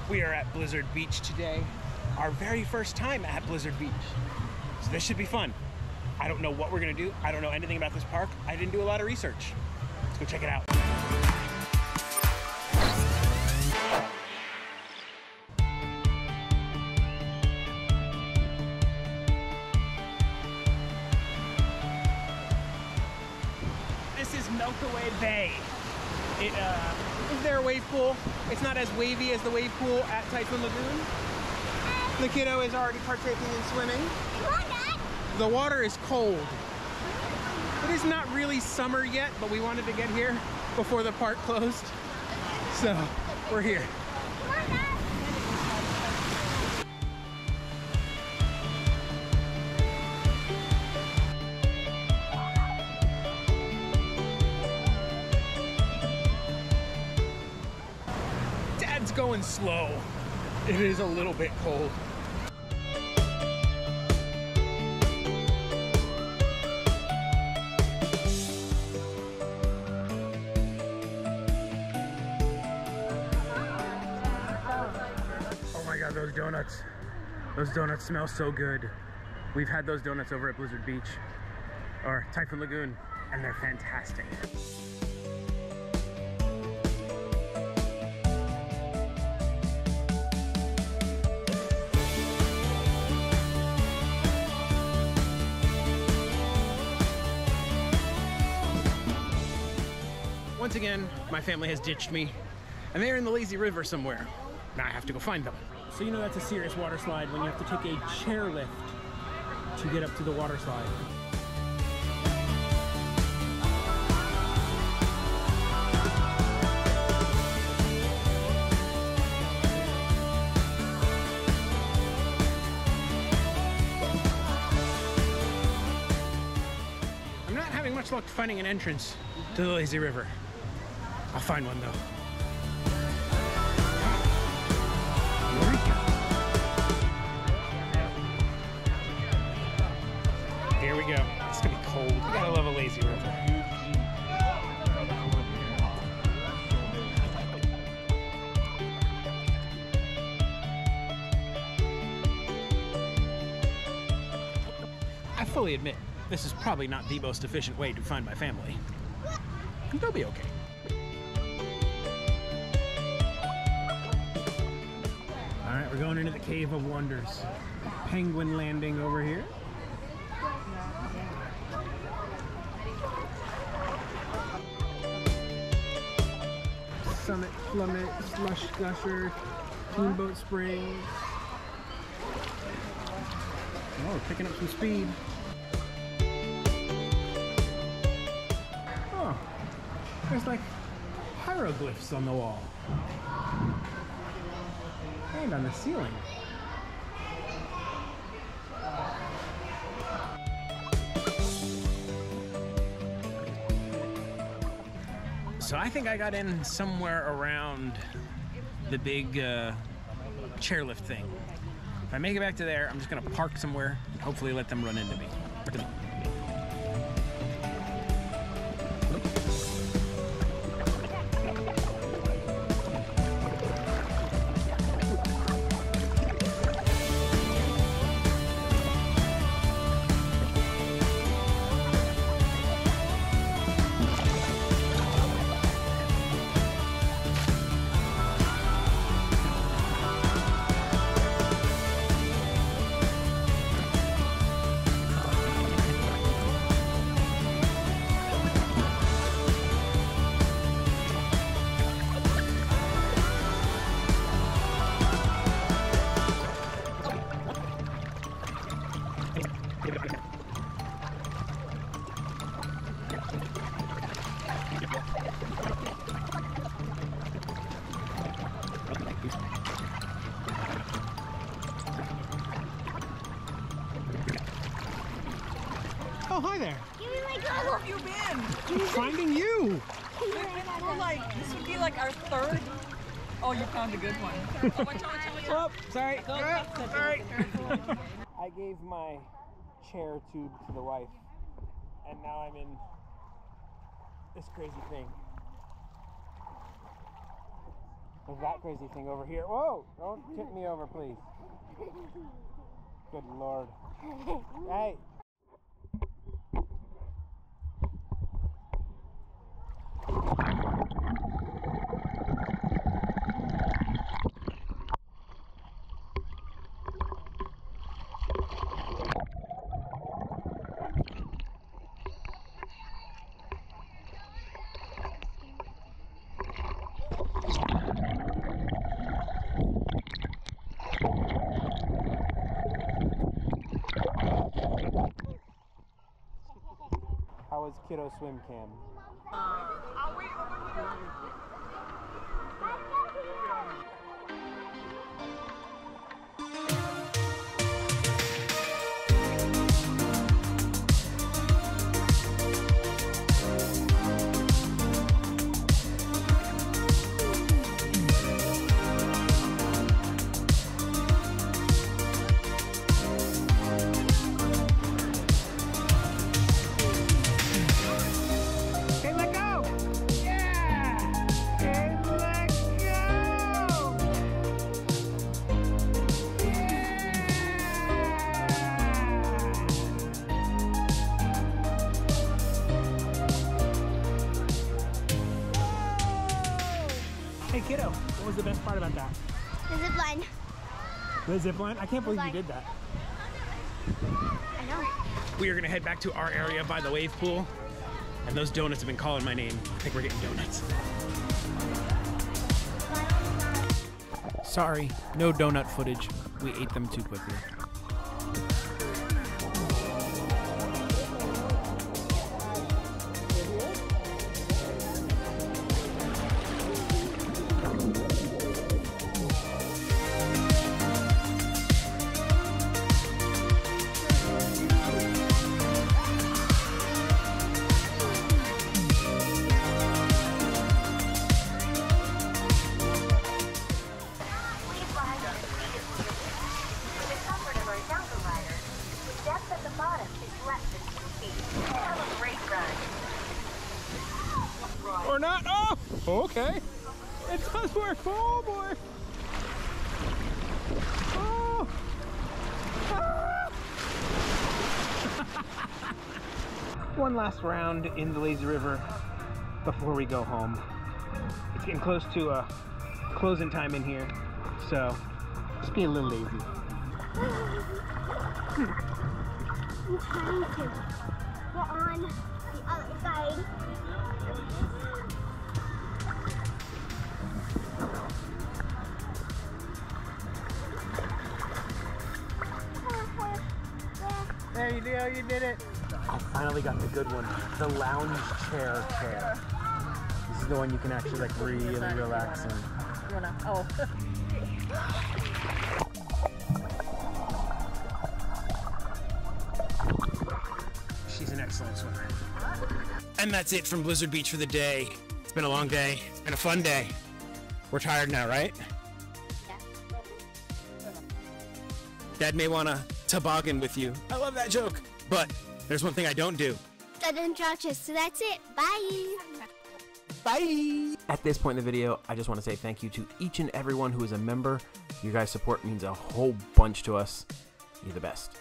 We are at Blizzard Beach today. Our very first time at Blizzard Beach. So this should be fun. I don't know what we're gonna do. I don't know anything about this park. I didn't do a lot of research. Let's go check it out. This is Meltaway Bay. Is there a wave pool? It's not as wavy as the wave pool at Typhoon Lagoon. The kiddo is already partaking in swimming. The water is cold. It is not really summer yet, but we wanted to get here before the park closed. So we're here. Dad's going slow. It is a little bit cold. Oh my God, those donuts. Those donuts smell so good. We've had those donuts over at Blizzard Beach, or Typhoon Lagoon, and they're fantastic. Once again, my family has ditched me, and they're in the lazy river somewhere. Now I have to go find them. So you know that's a serious water slide when you have to take a chairlift to get up to the water slide. I'm not having much luck finding an entrance to the lazy river. I'll find one though. Here we go. It's gonna be cold. You gotta love a lazy river. I fully admit, this is probably not the most efficient way to find my family. They'll be okay. All right, we're going into the Cave of Wonders. Penguin landing over here. Summit Plummet, Slush Gusher, Steamboat Springs. Oh, we're picking up some speed. Oh, there's like hieroglyphs on the wall. And on the ceiling. So I think I got in somewhere around the big chairlift thing. If I make it back to there, I'm just gonna park somewhere and hopefully let them run into me. Oh, hi there. Give me my go. Where have you been? Finding you. We're like, this would be like our third. Oh, you found a good one. Oh, watch out, watch out. Oh, sorry. Sorry. I gave my chair tube to the wife, and now I'm in this crazy thing. There's that crazy thing over here. Whoa! Don't tip me over, please. Good Lord. Hey! How was kiddo swim cam? I'll wait over here. Okay, let go! Yeah! And let go! Hey kiddo, what was the best part about that? The zip line. The zip line? I can't believe you did that. I know. We are gonna head back to our area by the wave pool, and those donuts have been calling my name. I think we're getting donuts. Sorry, no donut footage. We ate them too quickly. Or not? Oh! Okay. It does work. Oh boy. Oh! Ah! One last round in the lazy river before we go home. It's getting close to closing time in here, so just be a little lazy. I'm trying to get on the other side. There you go, you did it. I finally got the good one, the lounge chair. This is the one you can actually like really relax in. You wanna? Oh. She's an excellent swimmer. And that's it from Blizzard Beach for the day. It's been a long day. It's been a fun day. We're tired now, right? Yeah. Dad may want to toboggan with you. I love that joke. But there's one thing I don't do. Sudden crouches. So that's it. Bye. Bye! At this point in the video, I just want to say thank you to each and everyone who is a member. Your guys' support means a whole bunch to us. You're the best.